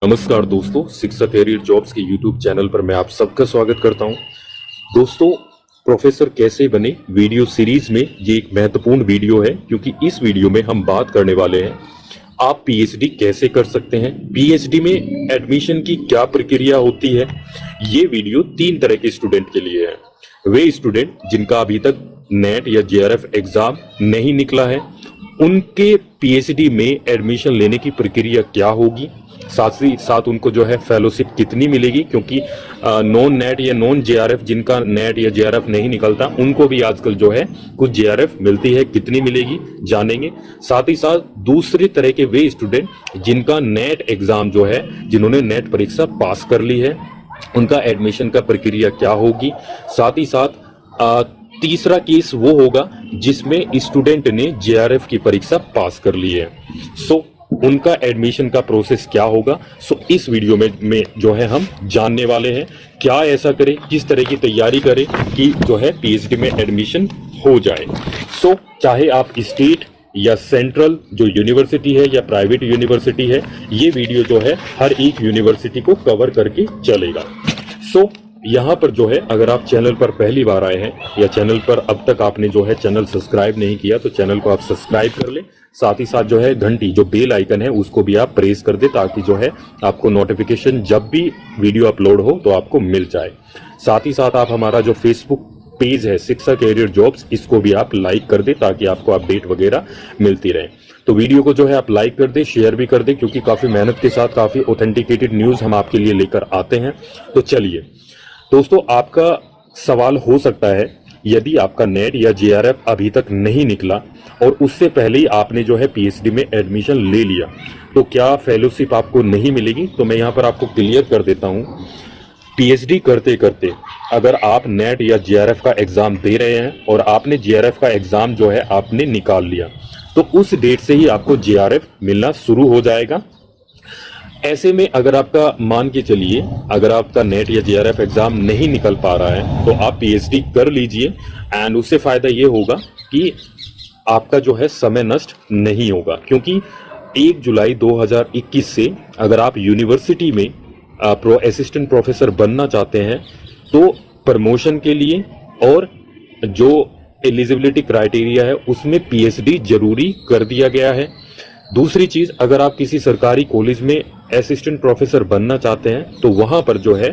नमस्कार दोस्तों, शिक्षा कैरियर जॉब्स के यूट्यूब चैनल पर मैं आप सबका स्वागत करता हूं। दोस्तों, प्रोफेसर कैसे बने वीडियो सीरीज में ये एक महत्वपूर्ण वीडियो है, क्योंकि इस वीडियो में हम बात करने वाले हैं आप पीएचडी कैसे कर सकते हैं, पीएचडी में एडमिशन की क्या प्रक्रिया होती है। ये वीडियो 3 तरह के स्टूडेंट के लिए है। वे स्टूडेंट जिनका अभी तक नेट या जेआरएफ एग्जाम नहीं निकला है, उनके पीएचडी में एडमिशन लेने की प्रक्रिया क्या होगी, साथ ही साथ उनको जो है फेलोशिप कितनी मिलेगी, क्योंकि नॉन नेट या नॉन जेआरएफ जिनका नेट या जेआरएफ नहीं निकलता उनको भी आजकल जो है कुछ जेआरएफ मिलती है, कितनी मिलेगी जानेंगे। साथ ही साथ दूसरे तरह के वे स्टूडेंट जिनका नेट एग्जाम जो है, जिन्होंने नेट परीक्षा पास कर ली है, उनका एडमिशन का प्रक्रिया क्या होगी। साथ ही साथ तीसरा केस वो होगा जिसमें स्टूडेंट ने जेआरएफ की परीक्षा पास कर ली है, सो उनका एडमिशन का प्रोसेस क्या होगा। सो इस वीडियो में जो है हम जानने वाले हैं क्या ऐसा करें, किस तरह की तैयारी करें कि जो है पीएचडी में एडमिशन हो जाए। सो चाहे आप स्टेट या सेंट्रल जो यूनिवर्सिटी है या प्राइवेट यूनिवर्सिटी है, ये वीडियो जो है हर एक यूनिवर्सिटी को कवर करके चलेगा। सो यहाँ पर जो है अगर आप चैनल पर पहली बार आए हैं या चैनल पर अब तक आपने जो है चैनल सब्सक्राइब नहीं किया, तो चैनल को आप सब्सक्राइब कर ले। साथ ही साथ जो है घंटी जो बेल आइकन है उसको भी आप प्रेस कर दे, ताकि जो है आपको नोटिफिकेशन जब भी वीडियो अपलोड हो तो आपको मिल जाए। साथ ही साथ आप हमारा जो फेसबुक पेज है शिक्षा कैरियर जॉब्स, इसको भी आप लाइक कर दे ताकि आपको अपडेट वगैरह मिलती रहे। तो वीडियो को जो है आप लाइक कर दे, शेयर भी कर दे, क्योंकि काफी मेहनत के साथ काफी ऑथेंटिकेटेड न्यूज हम आपके लिए लेकर आते हैं। तो चलिए दोस्तों, आपका सवाल हो सकता है यदि आपका नेट या जेआरएफ अभी तक नहीं निकला और उससे पहले ही आपने जो है पीएचडी में एडमिशन ले लिया, तो क्या फेलोशिप आपको नहीं मिलेगी। तो मैं यहाँ पर आपको क्लियर कर देता हूँ, पीएचडी करते करते अगर आप नेट या जेआरएफ का एग्जाम दे रहे हैं और आपने जेआरएफ का एग्जाम जो है आपने निकाल लिया, तो उस डेट से ही आपको जेआरएफ मिलना शुरू हो जाएगा। ऐसे में अगर आपका मान के चलिए अगर आपका नेट या जेआरएफ एग्जाम नहीं निकल पा रहा है, तो आप पीएचडी कर लीजिए एंड उससे फायदा ये होगा कि आपका जो है समय नष्ट नहीं होगा, क्योंकि 1 जुलाई 2021 से अगर आप यूनिवर्सिटी में असिस्टेंट प्रोफेसर बनना चाहते हैं, तो प्रमोशन के लिए और जो एलिजिबिलिटी क्राइटेरिया है उसमें पीएचडी जरूरी कर दिया गया है। दूसरी चीज, अगर आप किसी सरकारी कॉलेज में असिस्टेंट प्रोफेसर बनना चाहते हैं, तो वहां पर जो है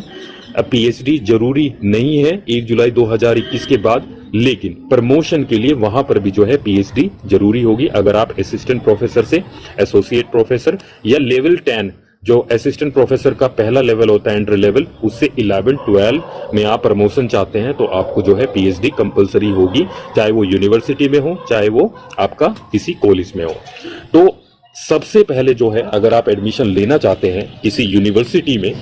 पीएचडी जरूरी नहीं है 1 जुलाई 2021 के बाद, लेकिन प्रमोशन के लिए वहां पर भी जो है पीएचडी जरूरी होगी। अगर आप असिस्टेंट प्रोफेसर से एसोसिएट प्रोफेसर या लेवल 10 जो असिस्टेंट प्रोफेसर का पहला लेवल होता है एंट्री लेवल, उससे 11-12 में आप प्रमोशन चाहते हैं, तो आपको जो है पीएचडी कंपलसरी होगी, चाहे वो यूनिवर्सिटी में हो चाहे वो आपका किसी कॉलेज में हो। तो सबसे पहले जो है अगर आप एडमिशन लेना चाहते हैं किसी यूनिवर्सिटी में,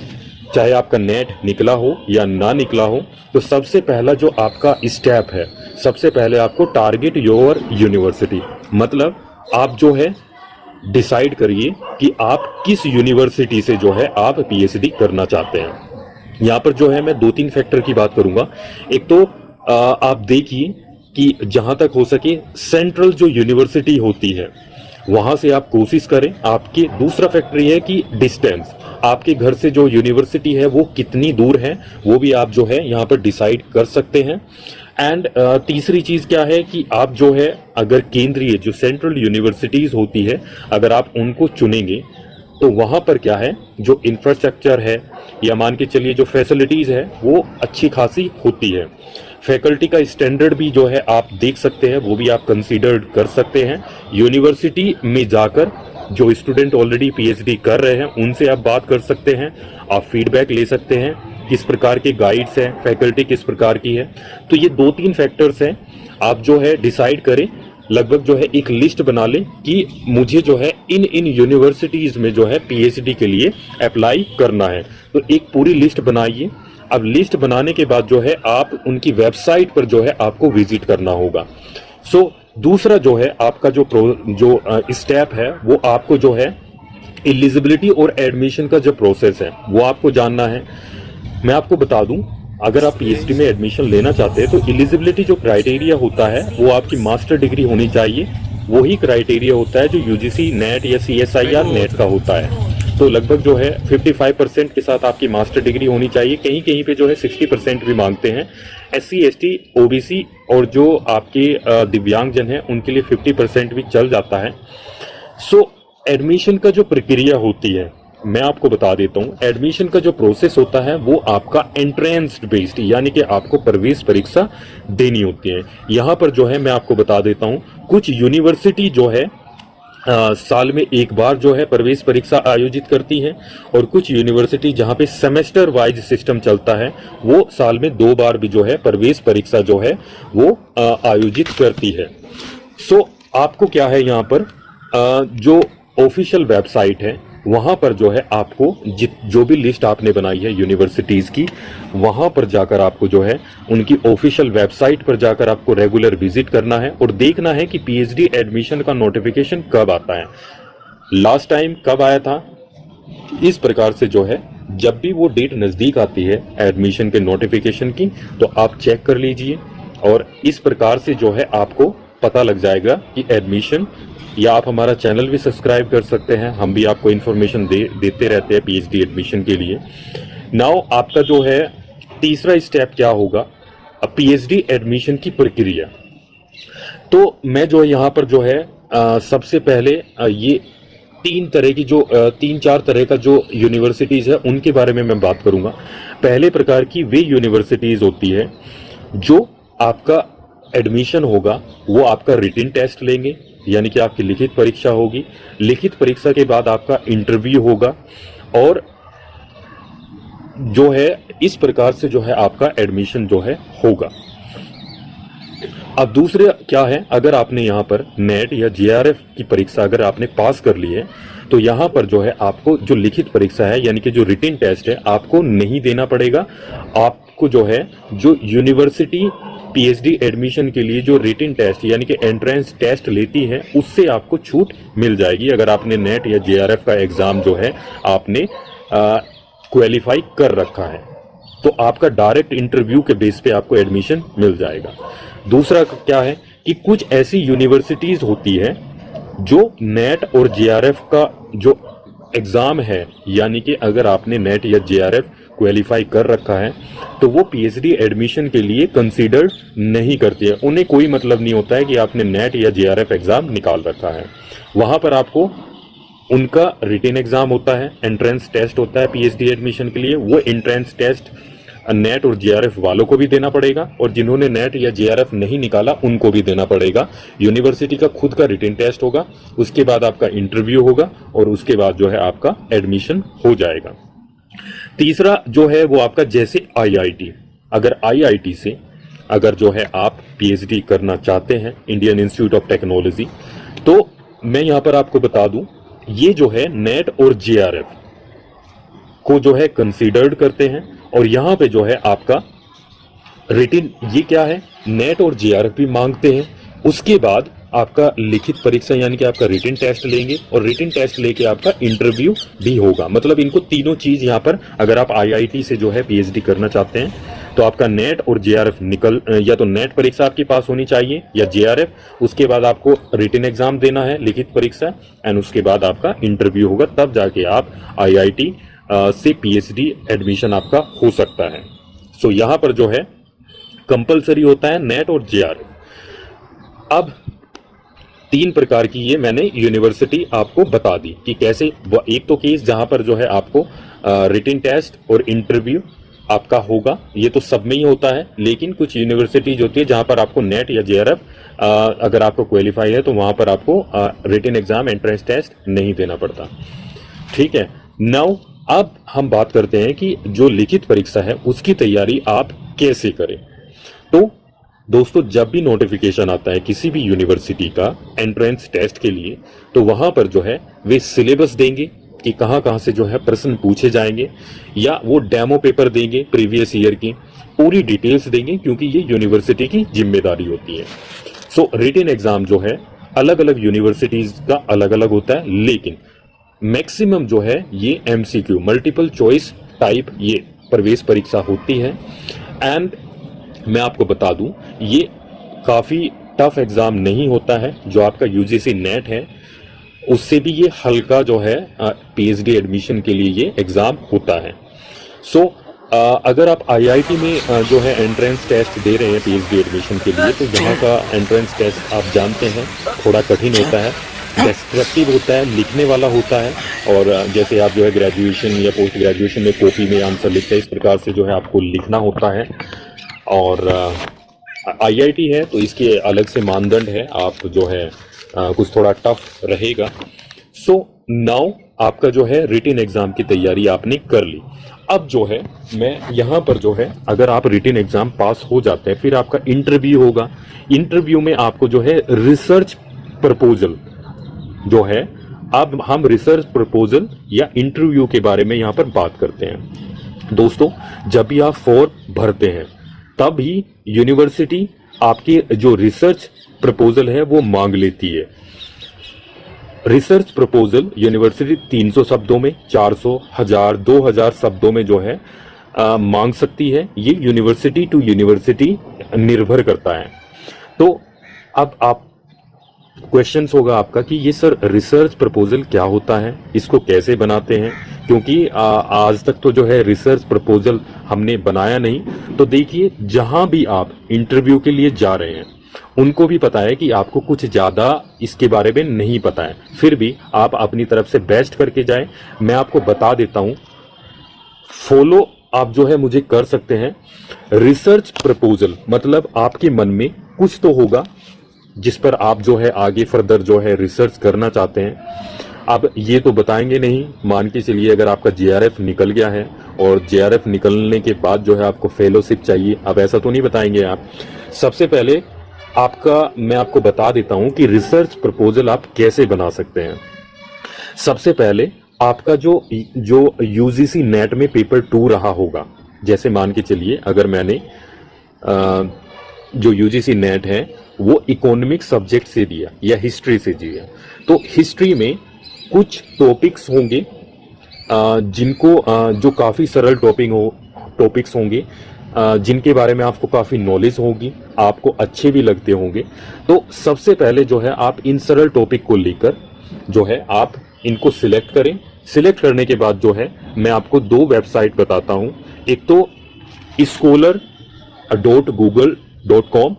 चाहे आपका नेट निकला हो या ना निकला हो, तो सबसे पहला जो आपका स्टेप है, सबसे पहले आपको टारगेट योर यूनिवर्सिटी, मतलब आप जो है डिसाइड करिए कि आप किस यूनिवर्सिटी से जो है आप पीएचडी करना चाहते हैं। यहाँ पर जो है मैं 2-3 फैक्टर की बात करूंगा। एक तो आप देखिए कि जहां तक हो सके सेंट्रल जो यूनिवर्सिटी होती है वहां से आप कोशिश करें आपके। दूसरा फैक्टर ये है कि डिस्टेंस, आपके घर से जो यूनिवर्सिटी है वो कितनी दूर है, वो भी आप जो है यहाँ पर डिसाइड कर सकते हैं। एंड तीसरी चीज क्या है कि आप जो है अगर केंद्रीय जो सेंट्रल यूनिवर्सिटीज होती है अगर आप उनको चुनेंगे, तो वहां पर क्या है जो इंफ्रास्ट्रक्चर है या मान के चलिए जो फैसिलिटीज है वो अच्छी खासी होती है। फैकल्टी का स्टैंडर्ड भी जो है आप देख सकते हैं, वो भी आप कंसीडर कर सकते हैं। यूनिवर्सिटी में जाकर जो स्टूडेंट ऑलरेडी पीएचडी कर रहे हैं उनसे आप बात कर सकते हैं, आप फीडबैक ले सकते हैं किस प्रकार के गाइड्स हैं, फैकल्टी किस प्रकार की है। तो ये 2-3 फैक्टर्स हैं, आप जो है डिसाइड करें, लगभग जो है एक लिस्ट बना लें कि मुझे जो है इन यूनिवर्सिटीज में जो है पीएचडी के लिए अप्लाई करना है। तो एक पूरी लिस्ट बनाइए। अब लिस्ट बनाने के बाद जो है आप उनकी वेबसाइट पर जो है आपको विजिट करना होगा। सो दूसरा जो है आपका जो स्टेप है वो आपको जो है एलिजिबिलिटी और एडमिशन का जो प्रोसेस है वो आपको जानना है। मैं आपको बता दूं, अगर आप पीएचडी में एडमिशन लेना चाहते हैं तो एलिजिबिलिटी जो क्राइटेरिया होता है वो आपकी मास्टर डिग्री होनी चाहिए। वही क्राइटेरिया होता है जो यूजीसी नेट या सीएसआईआर नेट का होता है। तो लगभग जो है 55% के साथ आपकी मास्टर डिग्री होनी चाहिए। कहीं कहीं पे जो है 60% भी मांगते हैं। SC ST OBC और जो आपके दिव्यांगजन हैं उनके लिए 50% भी चल जाता है। सो एडमिशन का जो प्रक्रिया होती है मैं आपको बता देता हूँ। एडमिशन का जो प्रोसेस होता है वो आपका एंट्रेंस बेस्ड, यानी कि आपको प्रवेश परीक्षा देनी होती है। यहाँ पर जो है मैं आपको बता देता हूँ, कुछ यूनिवर्सिटी जो है साल में एक बार जो है प्रवेश परीक्षा आयोजित करती है, और कुछ यूनिवर्सिटी जहां पे सेमेस्टर वाइज सिस्टम चलता है वो साल में 2 बार भी जो है प्रवेश परीक्षा जो है वो आयोजित करती है। सो आपको क्या है यहाँ पर जो ऑफिशियल वेबसाइट है वहां पर जो है आपको जो भी लिस्ट आपने बनाई है यूनिवर्सिटीज की, वहां पर जाकर आपको जो है उनकी ऑफिशियल वेबसाइट पर जाकर आपको रेगुलर विजिट करना है और देखना है कि PhD एडमिशन का नोटिफिकेशन कब आता है, लास्ट टाइम कब आया था। इस प्रकार से जो है जब भी वो डेट नजदीक आती है एडमिशन के नोटिफिकेशन की तो आप चेक कर लीजिए, और इस प्रकार से जो है आपको पता लग जाएगा कि एडमिशन, या आप हमारा चैनल भी सब्सक्राइब कर सकते हैं, हम भी आपको इन्फॉर्मेशन देते रहते हैं PhD एडमिशन के लिए। नाउ आपका जो है तीसरा स्टेप क्या होगा, PhD एडमिशन की प्रक्रिया। तो मैं जो यहाँ पर जो है सबसे पहले ये तीन तरह की जो 3-4 तरह का जो यूनिवर्सिटीज़ है उनके बारे में मैं बात करूँगा। पहले प्रकार की वे यूनिवर्सिटीज़ होती है जो आपका एडमिशन होगा वो आपका रिटन टेस्ट लेंगे, यानी कि आपकी लिखित परीक्षा होगी। लिखित परीक्षा के बाद आपका इंटरव्यू होगा, और जो है इस प्रकार से जो है आपका एडमिशन जो है होगा। अब दूसरे क्या है, अगर आपने यहाँ पर नेट या JRF की परीक्षा अगर आपने पास कर ली है तो यहाँ पर जो है आपको जो लिखित परीक्षा है यानी कि जो रिटन टेस्ट है आपको नहीं देना पड़ेगा। आपको जो है जो यूनिवर्सिटी PhD एडमिशन के लिए जो रिटन टेस्ट यानी कि एंट्रेंस टेस्ट लेती है उससे आपको छूट मिल जाएगी, अगर आपने नेट या JRF का एग्जाम जो है आपने क्वालिफाई कर रखा है तो आपका डायरेक्ट इंटरव्यू के बेस पे आपको एडमिशन मिल जाएगा। दूसरा क्या है कि कुछ ऐसी यूनिवर्सिटीज होती है जो नेट और JRF का जो एग्जाम है, यानी कि अगर आपने नेट या JRF क्वालिफाई कर रखा है तो वो PhD एडमिशन के लिए कंसीडर्ड नहीं करती है। उन्हें कोई मतलब नहीं होता है कि आपने नेट या JRF एग्जाम निकाल रखा है। वहां पर आपको उनका रिटन एग्जाम होता है, एंट्रेंस टेस्ट होता है PhD एडमिशन के लिए। वो एंट्रेंस टेस्ट नेट और JRF वालों को भी देना पड़ेगा, और जिन्होंने नेट या JRF नहीं निकाला उनको भी देना पड़ेगा। यूनिवर्सिटी का खुद का रिटन टेस्ट होगा, उसके बाद आपका इंटरव्यू होगा, और उसके बाद जो है आपका एडमिशन हो जाएगा। तीसरा जो है वो आपका जैसे IIT, अगर IIT से अगर जो है आप PhD करना चाहते हैं, इंडियन इंस्टीट्यूट ऑफ टेक्नोलॉजी, तो मैं यहाँ पर आपको बता दूं ये जो है नेट और JRF को जो है कंसीडर्ड करते हैं, और यहाँ पे जो है आपका रिटन, ये क्या है नेट और JRF भी मांगते हैं। उसके बाद आपका लिखित परीक्षा यानी कि आपका रिटन टेस्ट लेंगे, और रिटन टेस्ट लेके आपका इंटरव्यू भी होगा। मतलब इनको तीनों चीज यहाँ पर अगर आप IIT से जो है PhD करना चाहते हैं तो आपका नेट और JRF या तो नेट परीक्षा आपके पास होनी चाहिए या JRF, उसके बाद आपको रिटन एग्जाम देना है, लिखित परीक्षा, एंड उसके बाद आपका इंटरव्यू होगा, तब जाके आप IIT से PhD एडमिशन आपका हो सकता है। सो यहाँ पर जो है कंपलसरी होता है नेट और JRF। अब 3 प्रकार की ये मैंने यूनिवर्सिटी आपको बता दी कि कैसे। एक तो केस जहां पर जो है आपको रिटन टेस्ट और इंटरव्यू आपका होगा, ये तो सब में ही होता है, लेकिन कुछ यूनिवर्सिटीज होती है जहां पर आपको नेट या JRF अगर आपको क्वालिफाई है तो वहां पर आपको रिटन एग्जाम एंट्रेंस टेस्ट नहीं देना पड़ता। ठीक है। नाउ अब हम बात करते हैं कि जो लिखित परीक्षा है उसकी तैयारी आप कैसे करें। तो दोस्तों जब भी नोटिफिकेशन आता है किसी भी यूनिवर्सिटी का एंट्रेंस टेस्ट के लिए तो वहां पर जो है वे सिलेबस देंगे कि कहां कहां से जो है प्रश्न पूछे जाएंगे, या वो डेमो पेपर देंगे प्रीवियस ईयर की, पूरी डिटेल्स देंगे, क्योंकि ये यूनिवर्सिटी की जिम्मेदारी होती है। सो रिटन एग्जाम जो है अलग अलग यूनिवर्सिटीज का अलग अलग होता है, लेकिन मैक्सिमम जो है ये MCQ मल्टीपल चॉइस टाइप ये प्रवेश परीक्षा होती है। एंड मैं आपको बता दूं ये काफ़ी टफ एग्ज़ाम नहीं होता है। जो आपका UGC नेट है उससे भी ये हल्का जो है पीएचडी एडमिशन के लिए ये एग्ज़ाम होता है। सो अगर आप आईआईटी में जो है एंट्रेंस टेस्ट दे रहे हैं पीएचडी एडमिशन के लिए, तो यहाँ का एंट्रेंस टेस्ट आप जानते हैं थोड़ा कठिन होता है, डिस्क्रिप्टिव होता है, लिखने वाला होता है। और जैसे आप जो है ग्रेजुएशन या पोस्ट ग्रेजुएशन में कॉपी में आंसर लिखते हैं, इस प्रकार से जो है आपको लिखना होता है। और आईआईटी है तो इसके अलग से मानदंड है, आप जो है कुछ थोड़ा टफ रहेगा। सो नाउ आपका जो है रिटन एग्जाम की तैयारी आपने कर ली। अब जो है मैं यहाँ पर जो है, अगर आप रिटन एग्जाम पास हो जाते हैं, फिर आपका इंटरव्यू होगा। इंटरव्यू में आपको जो है रिसर्च प्रपोजल जो है, अब हम रिसर्च प्रपोजल या इंटरव्यू के बारे में यहाँ पर बात करते हैं। दोस्तों, जब भी आप फॉर्म भरते हैं तब ही यूनिवर्सिटी आपके जो रिसर्च प्रपोजल है वो मांग लेती है। रिसर्च प्रपोजल यूनिवर्सिटी 300 शब्दों में, 400, 1000, 2000 शब्दों में जो है मांग सकती है। ये यूनिवर्सिटी टू यूनिवर्सिटी निर्भर करता है। तो अब आप क्वेश्चंस होगा आपका कि ये सर रिसर्च प्रपोजल क्या होता है, इसको कैसे बनाते हैं, क्योंकि आज तक तो जो है रिसर्च प्रपोजल हमने बनाया नहीं। तो देखिए, जहां भी आप इंटरव्यू के लिए जा रहे हैं उनको भी पता है कि आपको कुछ ज़्यादा इसके बारे में नहीं पता है, फिर भी आप अपनी तरफ से बेस्ट करके जाएं। मैं आपको बता देता हूं, फॉलो आप जो है मुझे कर सकते हैं। रिसर्च प्रपोजल मतलब आपके मन में कुछ तो होगा जिस पर आप जो है आगे फर्दर जो है रिसर्च करना चाहते हैं। अब ये तो बताएंगे नहीं, मान के चलिए अगर आपका जेआरएफ निकल गया है और जेआरएफ निकलने के बाद जो है आपको फेलोशिप चाहिए, अब ऐसा तो नहीं बताएंगे आप। सबसे पहले मैं आपको बता देता हूं कि रिसर्च प्रपोजल आप कैसे बना सकते हैं। सबसे पहले आपका जो यूजीसी नेट में पेपर 2 रहा होगा, जैसे मान के चलिए अगर मैंने जो यूजीसी नेट है वो इकोनॉमिक सब्जेक्ट से दिया या हिस्ट्री से दिया, तो हिस्ट्री में कुछ टॉपिक्स होंगे जिनको जो काफ़ी सरल टॉपिक्स होंगे, जिनके बारे में आपको काफ़ी नॉलेज होगी, आपको अच्छे भी लगते होंगे। तो सबसे पहले जो है आप इन सरल टॉपिक को लेकर जो है आप इनको सिलेक्ट करें। सिलेक्ट करने के बाद जो है मैं आपको 2 वेबसाइट बताता हूं। एक तो scholar.google.com,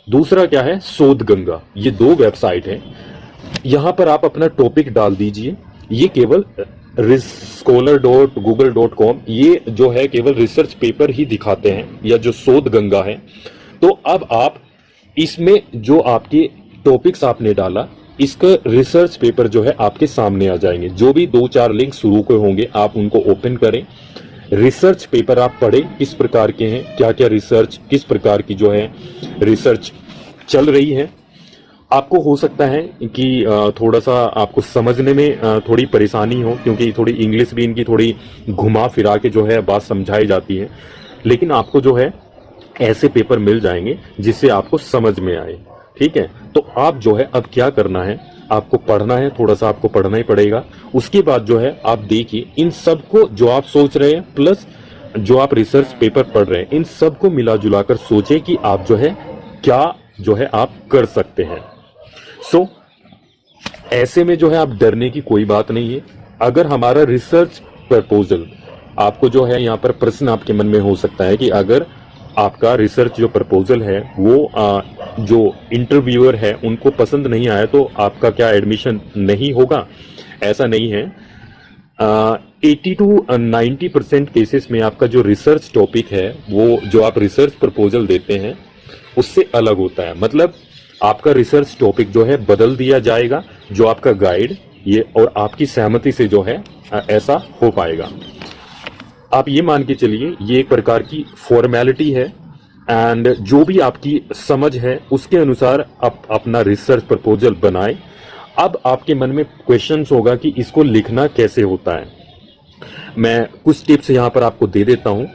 दूसरा क्या है, शोध गंगा। ये 2 वेबसाइट हैं। यहां पर आप अपना टॉपिक डाल दीजिए। ये केवल scholar.google.com ये जो है केवल रिसर्च पेपर ही दिखाते हैं, या जो शोध गंगा है। तो अब आप इसमें जो आपके टॉपिक्स आपने डाला, इसका रिसर्च पेपर जो है आपके सामने आ जाएंगे। जो भी 2-4 लिंक शुरू के होंगे आप उनको ओपन करें। रिसर्च पेपर आप पढ़ें किस प्रकार के हैं, क्या क्या रिसर्च, किस प्रकार की जो है रिसर्च चल रही है। आपको हो सकता है कि थोड़ा सा आपको समझने में थोड़ी परेशानी हो, क्योंकि थोड़ी इंग्लिश भी इनकी थोड़ी घुमा फिरा के जो है बात समझाई जाती है, लेकिन आपको जो है ऐसे पेपर मिल जाएंगे जिससे आपको समझ में आए। ठीक है, तो आप जो है अब क्या करना है, आपको पढ़ना है, थोड़ा सा आपको पढ़ना ही पड़ेगा। उसके बाद जो है आप देखिए इन सबको जो आप सोच रहे हैं प्लस जो आप रिसर्च पेपर पढ़ रहे हैं, इन सबको मिला जुला कर सोचें कि आप जो है क्या जो है आप कर सकते हैं। सो ऐसे में जो है आप डरने की कोई बात नहीं है। अगर हमारा रिसर्च प्रपोजल, आपको जो है यहाँ पर प्रश्न आपके मन में हो सकता है कि अगर आपका रिसर्च जो प्रपोजल है वो जो इंटरव्यूअर है उनको पसंद नहीं आया तो आपका क्या एडमिशन नहीं होगा? ऐसा नहीं है। 80 to 90% केसेस में आपका जो रिसर्च टॉपिक है वो जो आप रिसर्च प्रपोजल देते हैं उससे अलग होता है। मतलब आपका रिसर्च टॉपिक जो है बदल दिया जाएगा, जो आपका गाइड ये और आपकी सहमति से जो है ऐसा हो पाएगा। आप ये मान के चलिए ये एक प्रकार की फॉर्मेलिटी है, एंड जो भी आपकी समझ है उसके अनुसार आप अपना रिसर्च प्रपोजल बनाएं। अब आपके मन में क्वेश्चंस होगा कि इसको लिखना कैसे होता है। मैं कुछ टिप्स यहां पर आपको दे देता हूं।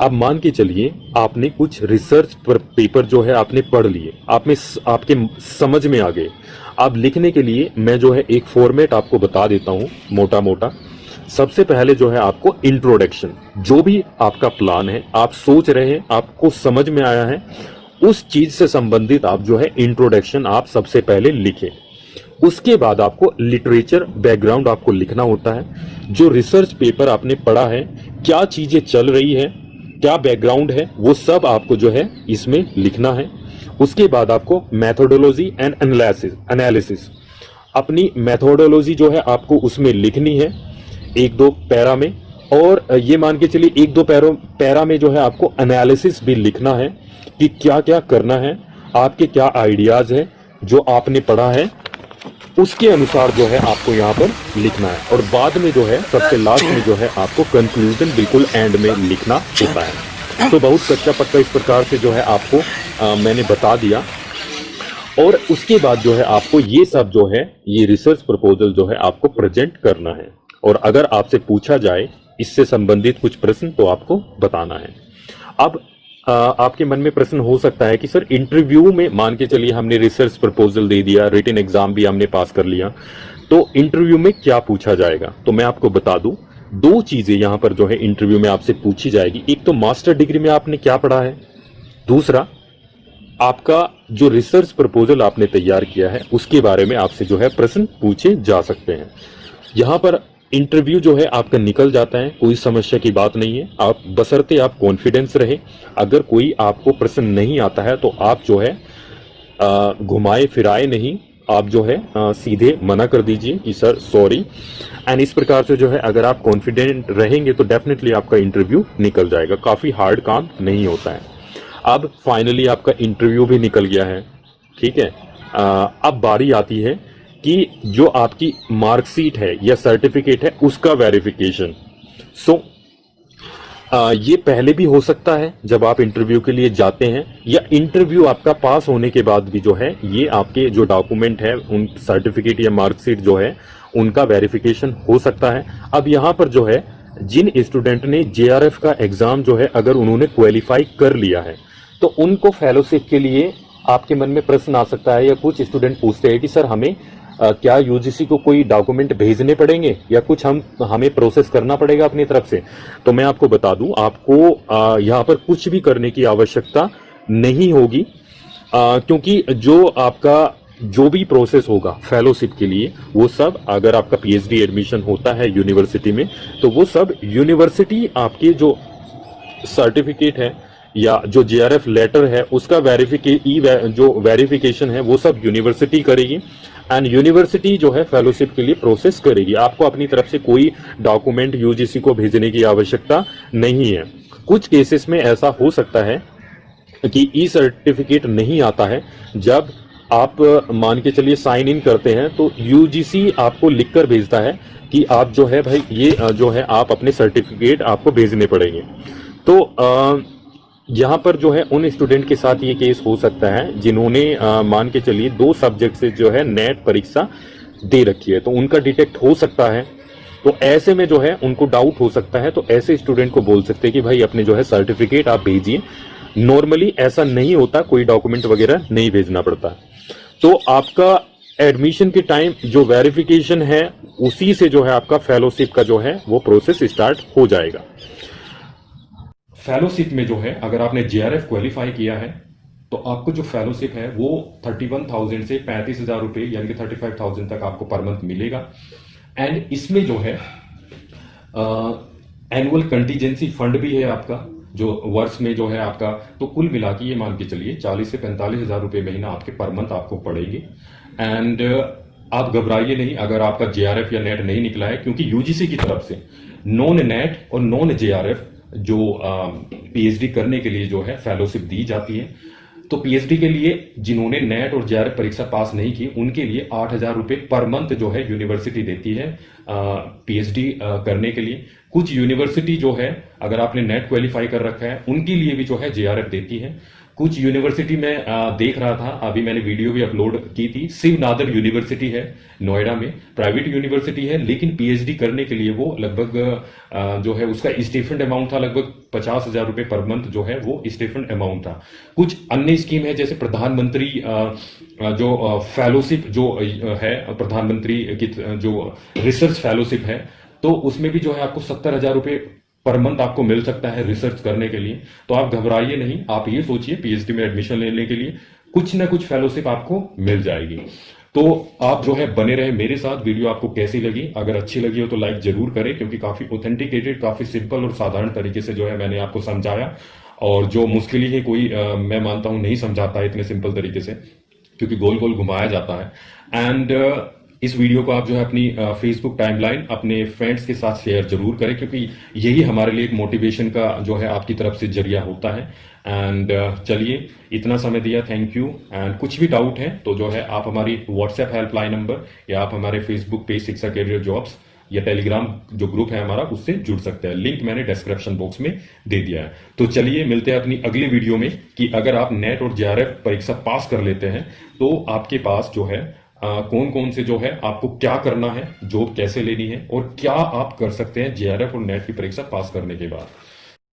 अब मान के चलिए आपने कुछ रिसर्च पेपर जो है आपने पढ़ लिए, आपके समझ में आ गए। अब लिखने के लिए मैं जो है एक फॉर्मेट आपको बता देता हूं मोटा मोटा। सबसे पहले जो है आपको इंट्रोडक्शन, जो भी आपका प्लान है, आप सोच रहे हैं, आपको समझ में आया है, उस चीज से संबंधित आप जो है इंट्रोडक्शन आप सबसे पहले लिखें। उसके बाद आपको लिटरेचर बैकग्राउंड आपको लिखना होता है। जो रिसर्च पेपर आपने पढ़ा है, क्या चीजें चल रही है, क्या बैकग्राउंड है, वो सब आपको जो है इसमें लिखना है। उसके बाद आपको मेथोडोलॉजी एंड एनालिसिस अपनी मेथोडोलॉजी जो है आपको उसमें लिखनी है एक दो पैरा में। और ये मान के चलिए एक दो पैरा में जो है आपको एनालिसिस भी लिखना है कि क्या क्या करना है, आपके क्या आइडियाज है, जो आपने पढ़ा है उसके अनुसार जो है आपको यहाँ पर लिखना है। और बाद में जो है सबसे लास्ट में जो है आपको कंक्लूजन बिल्कुल एंड में लिखना होता है। तो बहुत कच्चा पक्का इस प्रकार से जो है आपको मैंने बता दिया। और उसके बाद जो है आपको ये सब जो है ये रिसर्च प्रपोजल जो है आपको प्रेजेंट करना है। और अगर आपसे पूछा जाए इससे संबंधित कुछ प्रश्न तो आपको बताना है। अब आपके मन में प्रश्न हो सकता है कि सर इंटरव्यू में मान के चलिए हमने रिसर्च प्रपोजल दे दिया, रिटन एग्जाम भी हमने पास कर लिया, तो इंटरव्यू में क्या पूछा जाएगा। तो मैं आपको बता दूं, दो चीजें यहां पर जो है इंटरव्यू में आपसे पूछी जाएगी। एक तो मास्टर डिग्री में आपने क्या पढ़ा है, दूसरा आपका जो रिसर्च प्रपोजल आपने तैयार किया है उसके बारे में आपसे जो है प्रश्न पूछे जा सकते हैं। यहां पर इंटरव्यू जो है आपका निकल जाता है, कोई समस्या की बात नहीं है। आप बशर्ते आप कॉन्फिडेंस रहे। अगर कोई आपको प्रश्न नहीं आता है तो आप जो है घुमाए फिराए नहीं, आप जो है सीधे मना कर दीजिए कि सर सॉरी। एंड इस प्रकार से जो है अगर आप कॉन्फिडेंट रहेंगे तो डेफिनेटली आपका इंटरव्यू निकल जाएगा। काफी हार्ड काम नहीं होता है। अब फाइनली आपका इंटरव्यू भी निकल गया है, ठीक है। अब बारी आती है कि जो आपकी मार्कशीट है या सर्टिफिकेट है उसका वेरिफिकेशन। सो ये पहले भी हो सकता है जब आप इंटरव्यू के लिए जाते हैं, या इंटरव्यू आपका पास होने के बाद भी जो है ये आपके जो डॉक्यूमेंट है उन सर्टिफिकेट या मार्कशीट जो है उनका वेरिफिकेशन हो सकता है। अब यहाँ पर जो है जिन स्टूडेंट ने जेआरएफ का एग्जाम जो है अगर उन्होंने क्वालिफाई कर लिया है तो उनको फेलोशिप के लिए आपके मन में प्रश्न आ सकता है, या कुछ स्टूडेंट पूछते हैं कि सर हमें क्या यूजीसी को कोई डॉक्यूमेंट भेजने पड़ेंगे या कुछ हमें प्रोसेस करना पड़ेगा अपनी तरफ से। तो मैं आपको बता दूं, आपको यहाँ पर कुछ भी करने की आवश्यकता नहीं होगी, क्योंकि जो आपका जो भी प्रोसेस होगा फेलोशिप के लिए वो सब, अगर आपका पीएचडी एडमिशन होता है यूनिवर्सिटी में तो वो सब यूनिवर्सिटी आपके जो सर्टिफिकेट है या जो जेआरएफ लेटर है उसका जो वेरिफिकेशन है वो सब यूनिवर्सिटी करेगी। एंड यूनिवर्सिटी जो है फेलोशिप के लिए प्रोसेस करेगी। आपको अपनी तरफ से कोई डॉक्यूमेंट यूजीसी को भेजने की आवश्यकता नहीं है। कुछ केसेस में ऐसा हो सकता है कि ई सर्टिफिकेट नहीं आता है। जब आप मान के चलिए साइन इन करते हैं तो यूजीसी आपको लिखकर भेजता है कि आप जो है भाई ये जो है आप अपने सर्टिफिकेट आपको भेजने पड़ेंगे। तो यहाँ पर जो है उन स्टूडेंट के साथ ये केस हो सकता है जिन्होंने मान के चलिए 2 सब्जेक्ट से जो है नेट परीक्षा दे रखी है, तो उनका डिटेक्ट हो सकता है। तो ऐसे में जो है उनको डाउट हो सकता है, तो ऐसे स्टूडेंट को बोल सकते हैं कि भाई अपने जो है सर्टिफिकेट आप भेजिए। नॉर्मली ऐसा नहीं होता, कोई डॉक्यूमेंट वगैरह नहीं भेजना पड़ता। तो आपका एडमिशन के टाइम जो वेरिफिकेशन है उसी से जो है आपका फेलोशिप का जो है वो प्रोसेस स्टार्ट हो जाएगा। फेलोशिप में जो है अगर आपने जेआरएफ क्वालिफाई किया है तो आपको जो फेलोशिप है वो 31,000 से 35,000 रुपये यानी कि 35,000 तक आपको पर मंथ मिलेगा। एंड इसमें जो है एनुअल कंटीजेंसी फंड भी है आपका, जो वर्ष में जो है आपका, तो कुल मिला के ये मान के चलिए 40 से 45,000 रुपये महीना आपके पर मंथ आपको पड़ेंगे। एंड आप घबराइए नहीं अगर आपका जेआरएफ या नेट नहीं निकला है, क्योंकि यूजीसी की तरफ से नॉन नेट और नॉन जेआरएफ जो पीएचडी करने के लिए जो है फेलोशिप दी जाती है। तो पीएचडी के लिए जिन्होंने नेट और जेआरएफ परीक्षा पास नहीं की उनके लिए 8,000 रुपये पर मंथ जो है यूनिवर्सिटी देती है पीएचडी करने के लिए। कुछ यूनिवर्सिटी जो है अगर आपने नेट क्वालिफाई कर रखा है उनके लिए भी जो है जेआरएफ देती है। कुछ यूनिवर्सिटी में देख रहा था, अभी मैंने वीडियो भी अपलोड की थी, शिव नादर यूनिवर्सिटी है नोएडा में, प्राइवेट यूनिवर्सिटी है, लेकिन पीएचडी करने के लिए वो लगभग जो है उसका स्टिपेंड अमाउंट था लगभग 50,000 रुपये पर मंथ जो है वो स्टिपेंड अमाउंट था। कुछ अन्य स्कीम है जैसे प्रधानमंत्री जो फेलोशिप जो है, प्रधानमंत्री की जो रिसर्च फेलोशिप है, तो उसमें भी जो है आपको 70,000 रुपये पर मंथ आपको मिल सकता है रिसर्च करने के लिए। तो आप घबराइए नहीं, आप ये सोचिए पीएचडी में एडमिशन लेने के लिए कुछ ना कुछ फेलोशिप आपको मिल जाएगी। तो आप जो है बने रहे मेरे साथ। वीडियो आपको कैसी लगी, अगर अच्छी लगी हो तो लाइक जरूर करें, क्योंकि काफी ऑथेंटिकेटेड, काफी सिंपल और साधारण तरीके से जो है मैंने आपको समझाया। और जो मुश्किल ही कोई मैं मानता हूं नहीं समझाता है इतने सिंपल तरीके से, क्योंकि गोल गोल घुमाया जाता है। एंड इस वीडियो को आप जो है अपनी फेसबुक टाइमलाइन अपने फ्रेंड्स के साथ शेयर जरूर करें, क्योंकि यही हमारे लिए एक मोटिवेशन का जो है आपकी तरफ से जरिया होता है। एंड चलिए, इतना समय दिया, थैंक यू। एंड कुछ भी डाउट है तो जो है आप हमारी व्हाट्सएप हेल्पलाइन नंबर या आप हमारे फेसबुक पेज शिक्षा कैरियर जॉब्स या टेलीग्राम जो ग्रुप है हमारा उससे जुड़ सकते हैं। लिंक मैंने डिस्क्रिप्शन बॉक्स में दे दिया है। तो चलिए मिलते हैं अपनी अगली वीडियो में कि अगर आप नेट और जेआरएफ परीक्षा पास कर लेते हैं तो आपके पास जो है कौन कौन से जो है आपको क्या करना है, जॉब कैसे लेनी है और क्या आप कर सकते हैं जेआरएफ और नेट की परीक्षा पास करने के बाद।